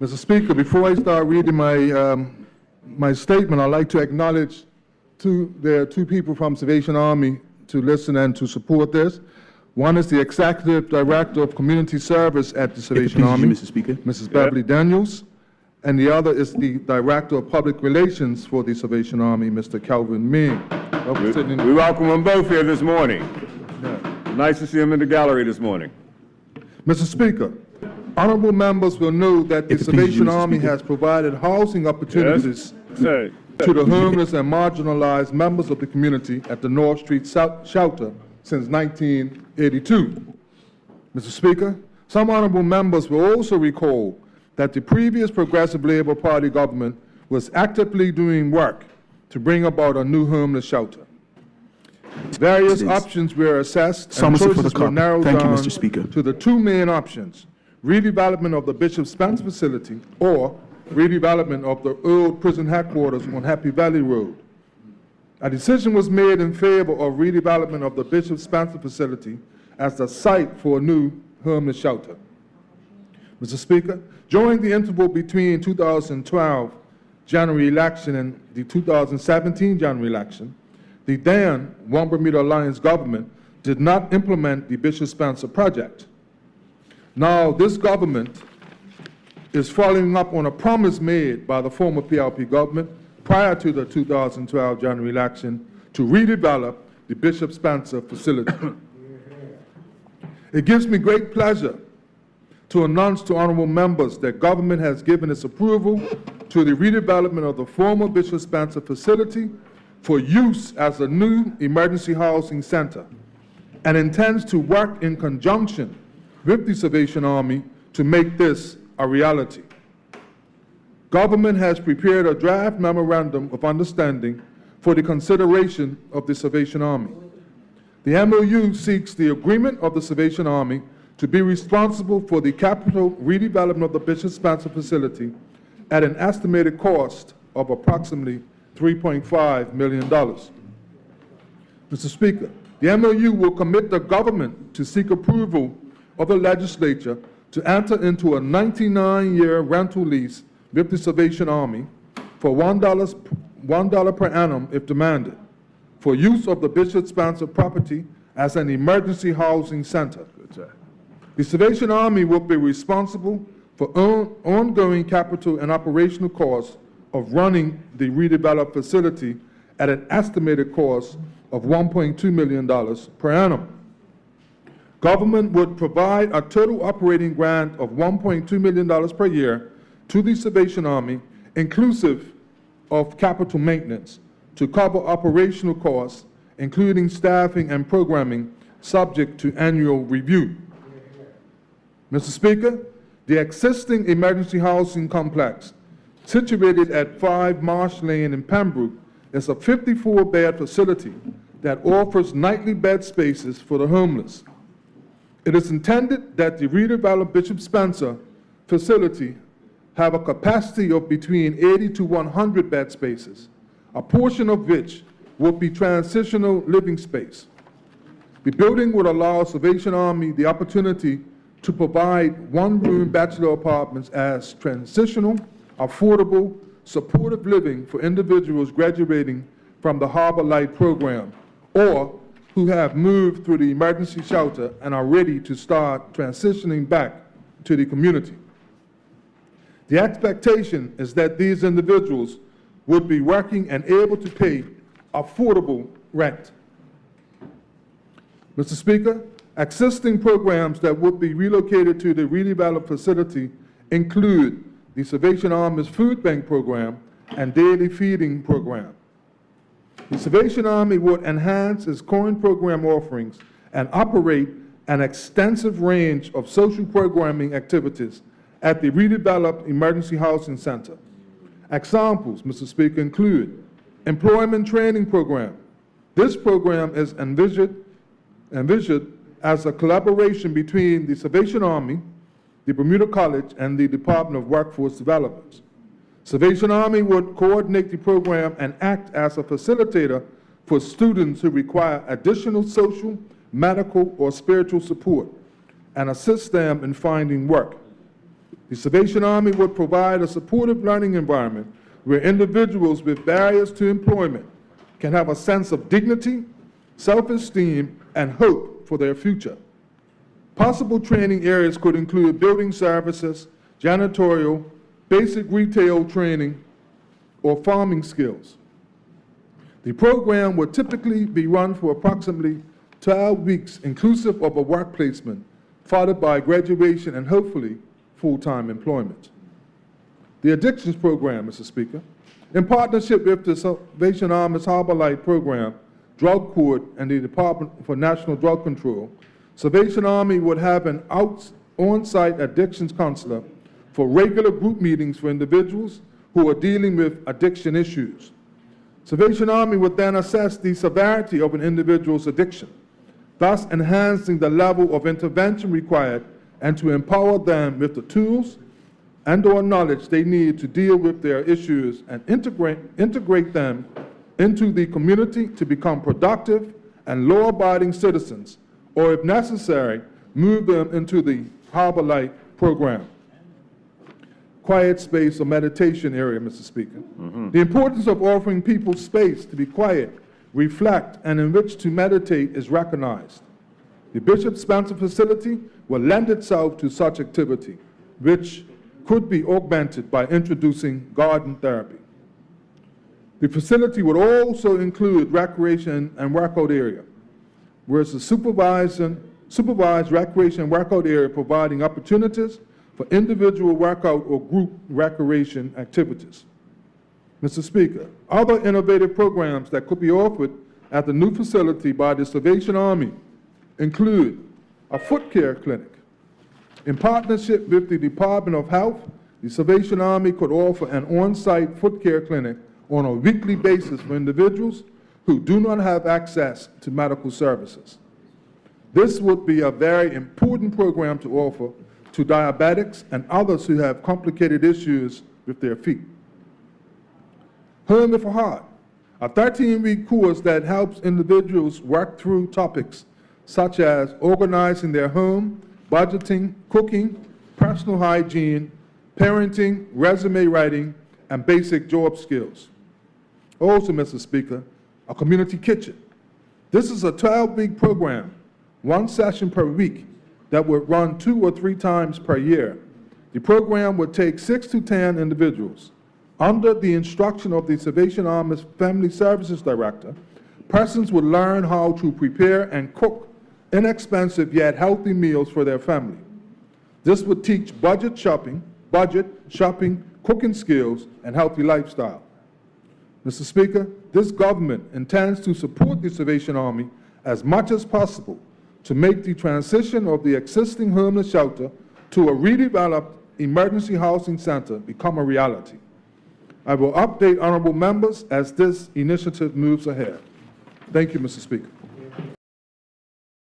Mr. Speaker, before I start reading my statement, I'd like to acknowledge there are two people from Salvation Army to listen and to support this. One is the Executive Director of Community Service at the Salvation Army, Mr. Speaker. Mrs. Beverly Daniels, and the other is the Director of Public Relations for the Salvation Army, Mr. Calvin Ming. We welcome them both here this morning. Yeah. Nice to see them in the gallery this morning. Mr. Speaker, honorable members will know that the Salvation Army has provided housing opportunities to the homeless and marginalized members of the community at the North Street Shelter since 1982. Mr. Speaker, some honorable members will also recall that the previous Progressive Labour Party government was actively doing work to bring about a new homeless shelter. Various options were assessed and choices were narrowed down to the two main options: redevelopment of the Bishop Spence facility or redevelopment of the old prison headquarters on Happy Valley Road. A decision was made in favor of redevelopment of the Bishop Spencer facility as the site for a new homeless shelter. Mr. Speaker, during the interval between 2012 January election and the 2017 January election, the then One Bermuda Alliance government did not implement the Bishop Spencer project. Now, this government is following up on a promise made by the former PLP government prior to the 2012 January election to redevelop the Bishop Spencer facility. It gives me great pleasure to announce to honorable members that government has given its approval to the redevelopment of the former Bishop Spencer facility for use as a new emergency housing center and intends to work in conjunction with the Salvation Army to make this a reality. Government has prepared a draft memorandum of understanding for the consideration of the Salvation Army. The MOU seeks the agreement of the Salvation Army to be responsible for the capital redevelopment of the Bishop Spencer facility at an estimated cost of approximately $3.5 million. Mr. Speaker, the MOU will commit the government to seek approval of the legislature to enter into a 99-year rental lease with the Salvation Army for $1 per annum if demanded, for use of the Bishop Spencer property as an emergency housing center. The Salvation Army will be responsible for ongoing capital and operational costs of running the redeveloped facility at an estimated cost of $1.2 million per annum. Government would provide a total operating grant of $1.2 million per year to the Salvation Army, inclusive of capital maintenance, to cover operational costs, including staffing and programming, subject to annual review. Mr. Speaker, the existing emergency housing complex, situated at 5 Marsh Lane in Pembroke, is a 54-bed facility that offers nightly bed spaces for the homeless. It is intended that the redeveloped Bishop Spencer facility have a capacity of between 80 to 100 bed spaces, a portion of which will be transitional living space. The building would allow Salvation Army the opportunity to provide one-room bachelor apartments as transitional, affordable, supportive living for individuals graduating from the Harbor Light program or who have moved through the emergency shelter and are ready to start transitioning back to the community. The expectation is that these individuals would be working and able to pay affordable rent. Mr. Speaker, existing programs that would be relocated to the redeveloped facility include the Salvation Army's Food Bank program and daily feeding program. The Salvation Army would enhance its current program offerings and operate an extensive range of social programming activities at the redeveloped Emergency Housing Center. Examples, Mr. Speaker, include employment training program. This program is envisioned as a collaboration between the Salvation Army, the Bermuda College, and the Department of Workforce Development. Salvation Army would coordinate the program and act as a facilitator for students who require additional social, medical, or spiritual support and assist them in finding work. The Salvation Army would provide a supportive learning environment where individuals with barriers to employment can have a sense of dignity, self-esteem, and hope for their future. Possible training areas could include building services, janitorial, basic retail training, or farming skills. The program would typically be run for approximately 12 weeks, inclusive of a work placement, followed by graduation and hopefully full-time employment. The Addictions Program, Mr. Speaker, in partnership with the Salvation Army's Harbor Light Program, Drug Court, and the Department for National Drug Control, Salvation Army would have an on-site addictions counselor for regular group meetings for individuals who are dealing with addiction issues. Salvation Army would then assess the severity of an individual's addiction, thus enhancing the level of intervention required and to empower them with the tools and/or knowledge they need to deal with their issues and integrate them into the community to become productive and law-abiding citizens, or if necessary, move them into the Harbor Light Program. Quiet space or meditation area, Mr. Speaker. The importance of offering people space to be quiet, reflect, and in which to meditate is recognized. The Bishop Spencer facility will lend itself to such activity, which could be augmented by introducing garden therapy. The facility would also include recreation and workout area, whereas the supervised recreation and workout area providing opportunities for individual workout or group recreation activities. Mr. Speaker, other innovative programs that could be offered at the new facility by the Salvation Army include a foot care clinic. In partnership with the Department of Health, the Salvation Army could offer an on-site foot care clinic on a weekly basis for individuals who do not have access to medical services. This would be a very important program to offer to diabetics and others who have complicated issues with their feet. Home with a Heart, a 13-week course that helps individuals work through topics such as organizing their home, budgeting, cooking, personal hygiene, parenting, resume writing, and basic job skills. Also, Mr. Speaker, a community kitchen. This is a 12-week program, one session per week, that would run 2 or 3 times per year. The program would take 6 to 10 individuals. Under the instruction of the Salvation Army's Family Services Director, persons would learn how to prepare and cook inexpensive yet healthy meals for their family. This would teach budget shopping, cooking skills, and healthy lifestyle. Mr. Speaker, this government intends to support the Salvation Army as much as possible to make the transition of the existing homeless shelter to a redeveloped emergency housing center become a reality. I will update honorable members as this initiative moves ahead. Thank you, Mr. Speaker.